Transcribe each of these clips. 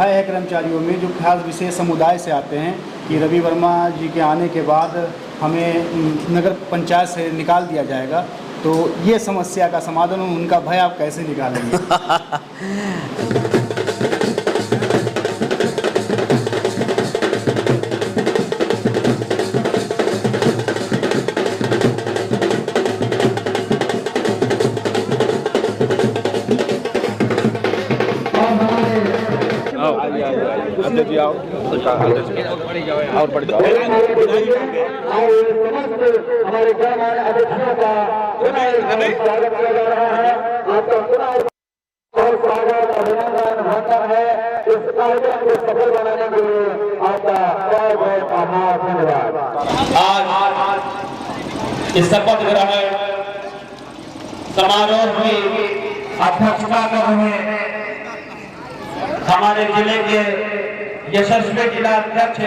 भय है कर्मचारियों में, जो खास विशेष समुदाय से आते हैं कि रवि वर्मा जी के आने के बाद हमें नगर पंचायत से निकाल दिया जाएगा। तो ये समस्या का समाधान, उनका भय आप कैसे निकालेंगे? अंदर जी आओ, और बढ़ जाओ। हमारे ग्राम अध्यक्षों का स्वागत किया जा रहा है। आपका बहुत स्वागत अभिनंदन होता है। इस कार्यक्रम को सफल बनाने के लिए आपका बहुत बहुत आभार, धन्यवाद। आज इस शपथ ग्रहण समारोह की अध्यक्षता कर रहे हमारे जिले के यशस्वी जिला अध्यक्ष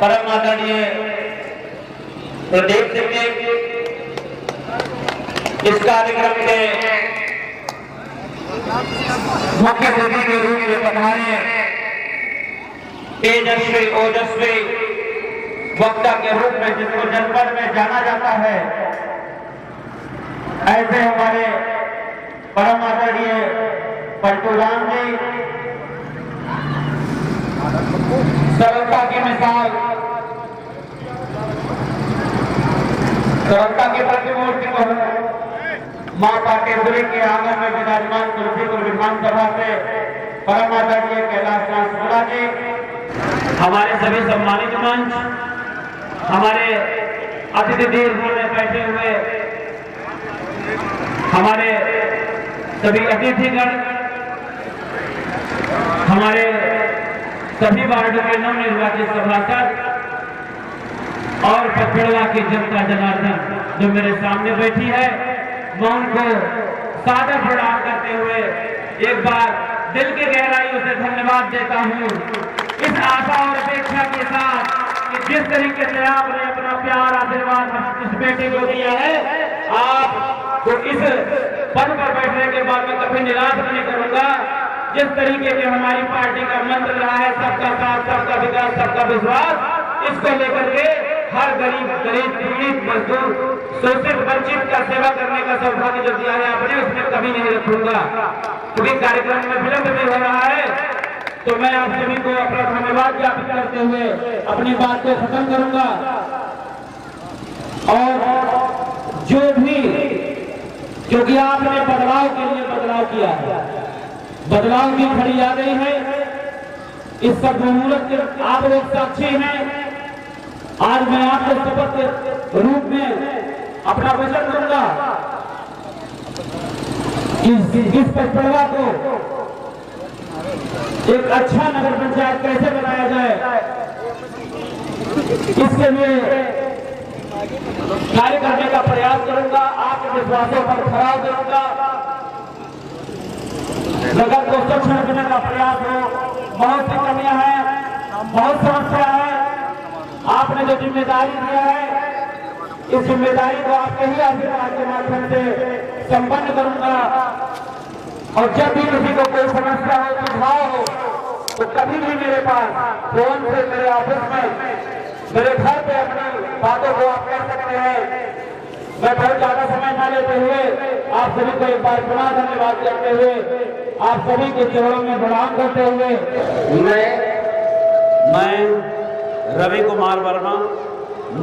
परम आदरणीय प्रदीप सिंह जी, इस कार्यक्रम के मुख्य अतिथि के रूप में पधारे तेजस्वी ओजस्वी वक्ता के रूप में जिसको जनपद में जाना जाता है, ऐसे हमारे परम आदरणीय पलटू राम जी, सरलता की मिसाल, सरलता की प्रतिमूर्ति को मां पाटेश्वरी के आंगन में विराजमान तुलसीपुर विधानसभा से परम आदरणीय कैलाश नाथ जी, हमारे सभी सम्मानित मंच, हमारे अतिथि दीर्घ में बैठे हुए हमारे सभी अतिथिगण, हमारे सभी वार्डों के नवनिर्वाचित सभासद और पचड़वा की जनता जनार्दन जो मेरे सामने बैठी है, मैं उनको सादर प्रणाम करते हुए एक बार दिल की गहराइयों से धन्यवाद देता हूं, इस आशा और अपेक्षा के साथ कि जिस तरीके से आपने अपना प्यार आशीर्वाद इस बेटे को दिया है, आप तो इस पद पर बैठने के बाद मैं कभी निराश नहीं करूंगा। जिस तरीके से हमारी पार्टी का मंत्र रहा है, सबका साथ, सबका विकास, सबका विश्वास, इसको लेकर के हर गरीब पीड़ित मजदूर शोषित वंचित का सेवा करने का सौभाग्य जो दिया है आपने, उसमें कभी नहीं रखूंगा। क्योंकि कार्यक्रम में विलंब भी हो रहा है, तो मैं आप सभी को अपना धन्यवाद ज्ञापित करते हुए अपनी बात को खत्म करूंगा। और जो भी, क्योंकि आपने बदलाव के लिए बदलाव किया है, बदलाव की घड़ी आ गई है, इस सब बहुमूल्य के आप लोग साक्षी हैं। आज मैं आपको शपथ रूप में अपना वचन दूंगा इस पचड़वा को एक अच्छा नगर पंचायत कैसे बनाया जाए, इसके लिए कार्य करने का प्रयास करूंगा। आपके विश्वासों पर खरा करूंगा, नगर को स्वच्छ रखने का प्रयास हो। बहुत सी कमियां हैं, बहुत समस्या है, आपने जो जिम्मेदारी दिया है, इस जिम्मेदारी को आपके ही आशीर्वाद के माध्यम से संपन्न करूंगा। और जब भी किसी को कोई समस्या हो, सुझाव हो, तो कभी भी मेरे पास फोन से, मेरे ऑफिस में, मेरे घर पे अपनी बातों को आप कह सकते हैं। मैं बहुत ज्यादा समय न लेते हुए आप सभी को एक बार पुनः धन्यवाद करते हुए, आप सभी के चरणों में प्रणाम करते हुए मैं रवि कुमार वर्मा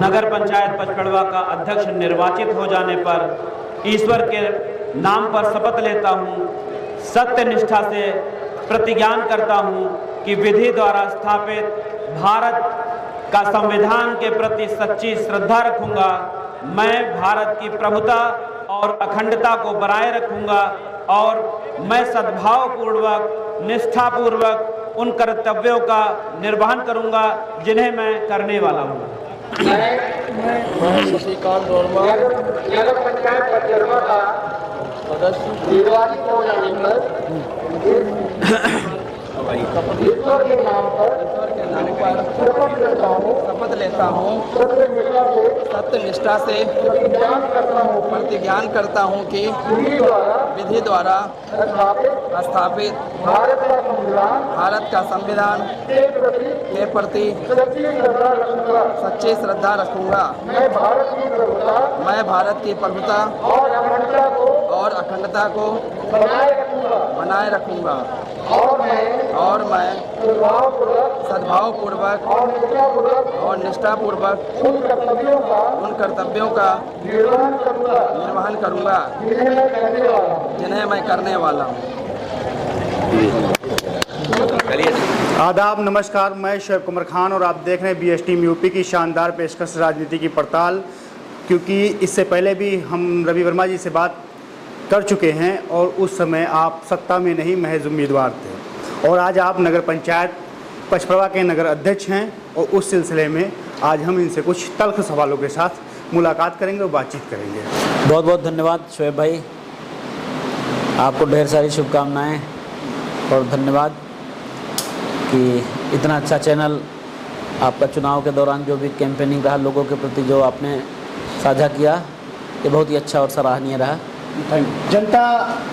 नगर पंचायत पचड़वा का अध्यक्ष निर्वाचित हो जाने पर ईश्वर के नाम पर शपथ लेता हूं, सत्य निष्ठा से प्रतिज्ञान करता हूं कि विधि द्वारा स्थापित भारत का संविधान के प्रति सच्ची श्रद्धा रखूंगा। मैं भारत की प्रभुता और अखंडता को बनाए रखूंगा और मैं सद्भाव पूर्वक, निष्ठापूर्वक उन कर्तव्यों का निर्वहन करूंगा जिन्हें मैं करने वाला हूं। मैं शशिकांत वर्मा नगर पंचायत पचड़वा का निर्वाचित हो जाने पर भाई ईश्वर के नाम पर शपथ लेता हूँ सत्य निष्ठा से प्रतिज्ञान करता हूँ कि विधि द्वारा स्थापित भारत का संविधान के प्रति सच्ची श्रद्धा रखूंगा। मैं भारत की प्रभुता और अखंडता को बनाए रखूंगा और मैं सद्भावपूर्वक और निष्ठापूर्वक उन कर्तव्यों का निर्वहन करूंगा जिन्हें मैं करने वाला हूँ। आदाब, नमस्कार। मैं शोएब कुमार खान और आप देख रहे हैं BS टीम यूपी की शानदार पेशकश राजनीति की पड़ताल। क्योंकि इससे पहले भी हम रवि वर्मा जी से बात कर चुके हैं और उस समय आप सत्ता में नहीं महज उम्मीदवार थे और आज आप नगर पंचायत पचपड़वा के नगर अध्यक्ष हैं और उस सिलसिले में आज हम इनसे कुछ तल्ख सवालों के साथ मुलाकात करेंगे और बातचीत करेंगे। बहुत बहुत धन्यवाद शोएब भाई, आपको ढेर सारी शुभकामनाएं और धन्यवाद कि इतना अच्छा चैनल आपका चुनाव के दौरान जो भी कैंपेनिंग रहा, लोगों के प्रति जो आपने साझा किया, ये बहुत ही अच्छा और सराहनीय रहा। जनता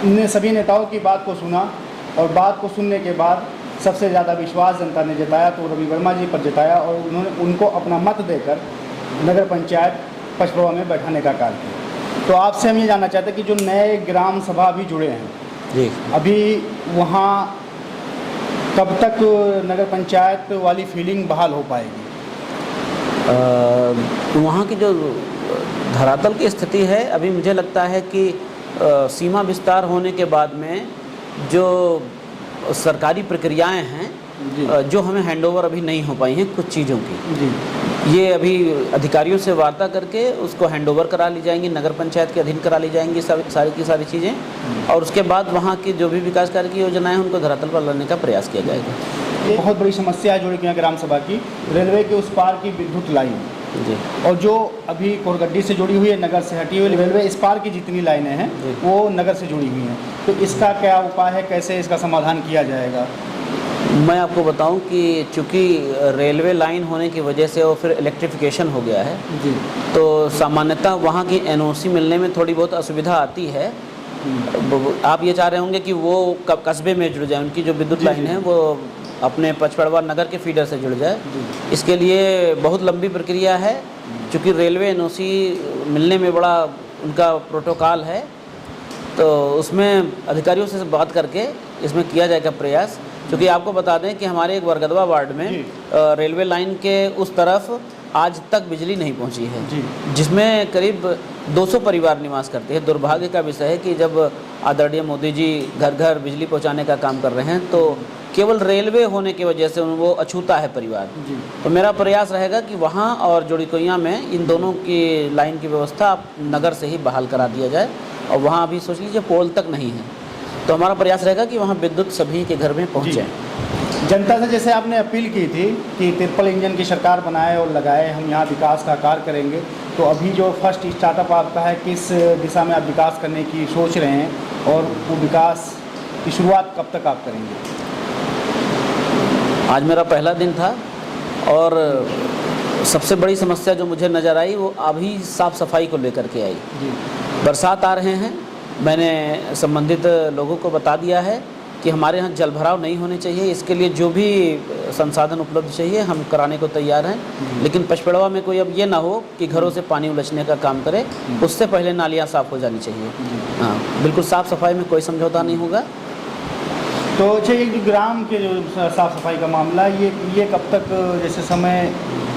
ने सभी नेताओं की बात को सुना और बात को सुनने के बाद सबसे ज़्यादा विश्वास जनता ने जताया तो रवि वर्मा जी पर जताया और उन्होंने उनको अपना मत देकर नगर पंचायत पचपड़वा में बैठाने का कार्य किया। तो आपसे हम ये जानना चाहते हैं कि जो नए ग्राम सभा अभी जुड़े हैं जी, अभी वहाँ कब तक नगर पंचायत वाली फीलिंग बहाल हो पाएगी? वहाँ की जो धरातल की स्थिति है, अभी मुझे लगता है कि सीमा विस्तार होने के बाद में जो सरकारी प्रक्रियाएं हैं जो हमें हैंडओवर अभी नहीं हो पाई हैं कुछ चीज़ों की जी, ये अभी अधिकारियों से वार्ता करके उसको हैंडओवर करा ली जाएंगी, नगर पंचायत के अधीन करा ली जाएंगी सारी की सारी चीज़ें, और उसके बाद वहाँ की जो भी विकास कार्य की योजनाएं हैं उनको धरातल पर लाने का प्रयास किया जाएगा। ये बहुत बड़ी समस्या है जुड़ी हुई है ग्राम सभा की, रेलवे के उस पार की विद्युत लाइन जी, और जो अभी कोरगड्डी से जुड़ी हुई है, नगर से हटी हुई रेलवे इस पार की जितनी लाइनें हैं वो नगर से जुड़ी हुई हैं। तो इसका क्या उपाय है, कैसे इसका समाधान किया जाएगा? मैं आपको बताऊं कि चूँकि रेलवे लाइन होने की वजह से और फिर इलेक्ट्रिफिकेशन हो गया है जी, तो सामान्यतः वहाँ की NOC मिलने में थोड़ी बहुत असुविधा आती है। आप ये चाह रहे होंगे कि वो कस्बे में जुड़ जाए, उनकी जो विद्युत लाइन है वो अपने पचपड़वा नगर के फीडर से जुड़ जाए। इसके लिए बहुत लंबी प्रक्रिया है, चूँकि रेलवे NOC मिलने में बड़ा उनका प्रोटोकॉल है, तो उसमें अधिकारियों से बात करके इसमें किया जाएगा प्रयास। क्योंकि आपको बता दें कि हमारे एक बरगदवा वार्ड में रेलवे लाइन के उस तरफ आज तक बिजली नहीं पहुंची है, जिसमें करीब 200 परिवार निवास करते हैं। दुर्भाग्य का विषय है कि जब आदरणीय मोदी जी घर घर बिजली पहुंचाने का काम कर रहे हैं तो केवल रेलवे होने की वजह से वो अछूता है परिवार। तो मेरा प्रयास रहेगा कि वहाँ और जोड़ीकोइयाँ में इन दोनों की लाइन की व्यवस्था नगर से ही बहाल करा दिया जाए, और वहाँ अभी सोच लीजिए पोल तक नहीं है, तो हमारा प्रयास रहेगा कि वहाँ विद्युत सभी के घर में पहुँचे। जनता से जैसे आपने अपील की थी कि ट्रिपल इंजन की सरकार बनाए और लगाए, हम यहाँ विकास का कार्य करेंगे, तो अभी जो फर्स्ट स्टार्टअप आपका है, किस दिशा में आप विकास करने की सोच रहे हैं और वो विकास की शुरुआत कब तक आप करेंगे? आज मेरा पहला दिन था और सबसे बड़ी समस्या जो मुझे नज़र आई वो अभी साफ़ सफाई को लेकर के आई। बरसात आ रहे हैं, मैंने संबंधित लोगों को बता दिया है कि हमारे यहाँ जल भराव नहीं होने चाहिए, इसके लिए जो भी संसाधन उपलब्ध चाहिए हम कराने को तैयार हैं। लेकिन पचपड़वा में कोई अब ये ना हो कि घरों से पानी उलझने का काम करे, उससे पहले नालियाँ साफ़ हो जानी चाहिए। हाँ, बिल्कुल साफ़ सफाई में कोई समझौता नहीं होगा। तो अच्छा, ये जो ग्राम के जो साफ़ सफाई का मामला, ये कब तक, जैसे समय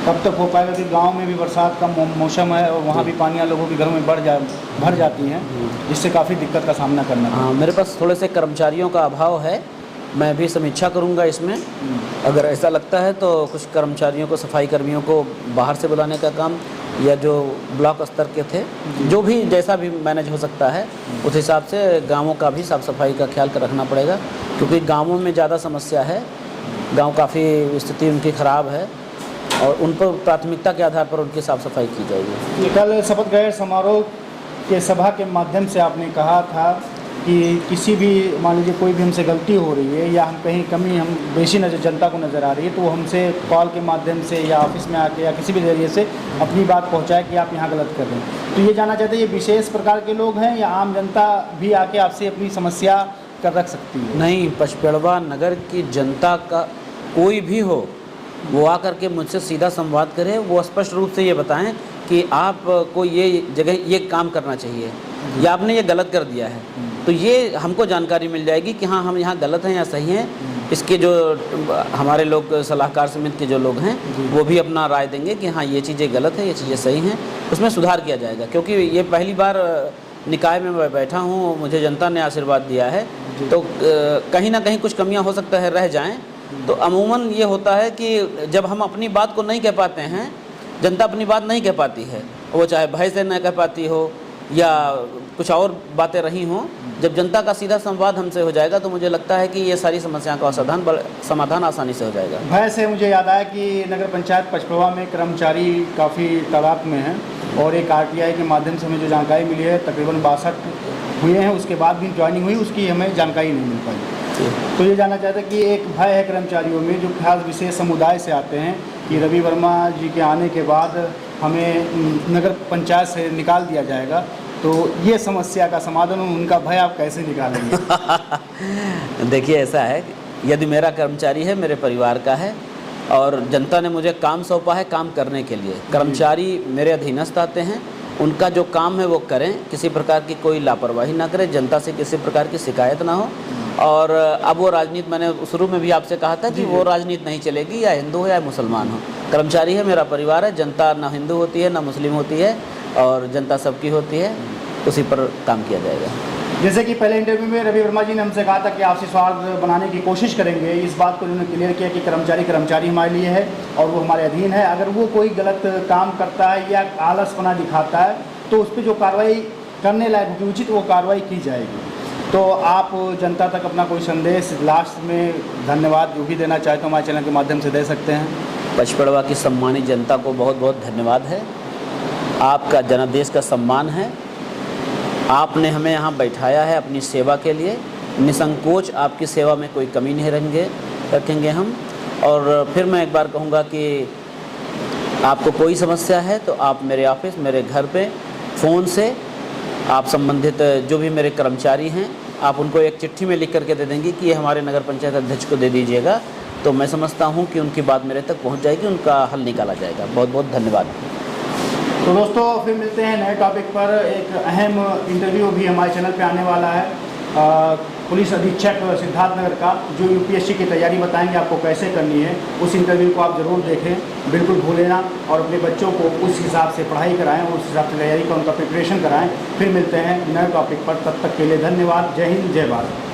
कब तक हो पाएगा? कि गांव में भी बरसात का मौसम है और वहाँ भी पानियाँ लोगों के घरों में भर जाती हैं, जिससे काफ़ी दिक्कत का सामना करना है। हाँ, मेरे पास थोड़े से कर्मचारियों का अभाव है, मैं भी समीक्षा करूंगा इसमें। अगर ऐसा लगता है तो कुछ कर्मचारियों को, सफाई कर्मियों को बाहर से बुलाने का काम, या जो ब्लॉक स्तर के थे, जो भी जैसा भी मैनेज हो सकता है उस हिसाब से गांवों का भी साफ़ सफाई का ख्याल रखना पड़ेगा, क्योंकि गांवों में ज़्यादा समस्या है। गांव काफ़ी स्थिति उनकी ख़राब है और उन पर प्राथमिकता के आधार पर उनकी साफ़ सफाई की जाएगी। कल शपथ ग्रहण समारोह के सभा के माध्यम से आपने कहा था कि किसी भी मान लीजिए कोई भी हमसे गलती हो रही है या हम कहीं कमी हम बेशी नज़र जनता को नज़र आ रही है तो वो हमसे कॉल के माध्यम से या ऑफिस में आके या किसी भी जरिए से अपनी बात पहुंचाए कि आप यहाँ गलत कर रहे हैं। तो ये जानना चाहते हैं ये विशेष प्रकार के लोग हैं या आम जनता भी आके आपसे अपनी समस्या कर रख सकती है? नहीं, पचपेड़वा नगर की जनता का कोई भी हो वो आकर के मुझसे सीधा संवाद करे, वो स्पष्ट रूप से ये बताएं कि आपको ये जगह ये काम करना चाहिए या आपने ये गलत कर दिया है, तो ये हमको जानकारी मिल जाएगी कि हाँ हम यहाँ गलत हैं या सही हैं। इसके जो हमारे लोग सलाहकार समिति के जो लोग हैं वो भी अपना राय देंगे कि हाँ ये चीज़ें गलत है, ये चीज़ें सही हैं, उसमें सुधार किया जाएगा। क्योंकि ये पहली बार निकाय में मैं बैठा हूँ, मुझे जनता ने आशीर्वाद दिया है, तो कहीं ना कहीं कुछ कमियाँ हो सकता है रह जाएँ। तो अमूमन ये होता है कि जब हम अपनी बात को नहीं कह पाते हैं, जनता अपनी बात नहीं कह पाती है, वो चाहे भय से न कह पाती हो या कुछ और बातें रही हों, जब जनता का सीधा संवाद हमसे हो जाएगा तो मुझे लगता है कि ये सारी समस्याओं का समाधान आसानी से हो जाएगा। भय से मुझे याद आया कि नगर पंचायत पचपेड़वा में कर्मचारी काफ़ी तादाद में हैं और एक RTI के माध्यम से हमें जो जानकारी मिली है तकरीबन 62 हुए हैं, उसके बाद भी ज्वाइनिंग हुई उसकी हमें जानकारी नहीं मिल पाई। तो ये जानना चाहते हैं कि एक भय है कर्मचारियों में जो खास विशेष समुदाय से आते हैं कि रवि वर्मा जी के आने के बाद हमें नगर पंचायत से निकाल दिया जाएगा, तो ये समस्या का समाधान उनका भय आप कैसे निकालेंगे? देखिए ऐसा है, यदि मेरा कर्मचारी है, मेरे परिवार का है और जनता ने मुझे काम सौंपा है काम करने के लिए, कर्मचारी मेरे अधीनस्थ आते हैं, उनका जो काम है वो करें, किसी प्रकार की कोई लापरवाही ना करें, जनता से किसी प्रकार की शिकायत ना हो। और अब वो राजनीति, मैंने शुरू में भी आपसे कहा था कि वो राजनीति नहीं चलेगी, या हिंदू हो या मुसलमान हो, कर्मचारी है, मेरा परिवार है, जनता ना हिंदू होती है ना मुस्लिम होती है और जनता सबकी होती है, उसी पर काम किया जाएगा। जैसे कि पहले इंटरव्यू में रवि वर्मा जी ने हमसे कहा था कि आपसी स्वार्थ बनाने की कोशिश करेंगे, इस बात को उन्होंने क्लियर किया कि कर्मचारी हमारे लिए है और वो हमारे अधीन है। अगर वो कोई गलत काम करता है या आलसपना दिखाता है तो उस पर जो कार्रवाई करने लायक होगी उचित वो कार्रवाई की जाएगी। तो आप जनता तक अपना कोई संदेश लास्ट में धन्यवाद जो भी देना चाहे तो हमारे चैनल के माध्यम से दे सकते हैं। पचपेड़वा की सम्मानित जनता को बहुत बहुत धन्यवाद है, आपका जनादेश का सम्मान है, आपने हमें यहाँ बैठाया है अपनी सेवा के लिए, निसंकोच आपकी सेवा में कोई कमी नहीं रखेंगे हम। और फिर मैं एक बार कहूँगा कि आपको कोई समस्या है तो आप मेरे ऑफिस, मेरे घर पे फ़ोन से आप संबंधित जो भी मेरे कर्मचारी हैं आप उनको एक चिट्ठी में लिख करके दे देंगे कि ये हमारे नगर पंचायत अध्यक्ष को दे दीजिएगा, तो मैं समझता हूँ कि उनकी बात मेरे तक पहुँच जाएगी, उनका हल निकाला जाएगा। बहुत बहुत धन्यवाद। तो दोस्तों फिर मिलते हैं नए टॉपिक पर। एक अहम इंटरव्यू भी हमारे चैनल पे आने वाला है, पुलिस अधीक्षक सिद्धार्थनगर का, जो UPSC की तैयारी बताएंगे आपको कैसे करनी है। उस इंटरव्यू को आप ज़रूर देखें, बिल्कुल भूलें ना, और अपने बच्चों को उस हिसाब से पढ़ाई कराएं, उस हिसाब से तैयारी का उनका प्रिपरेशन कराएं। फिर मिलते हैं नए टॉपिक पर, तब तक के लिए धन्यवाद। जय हिंद, जय भारत।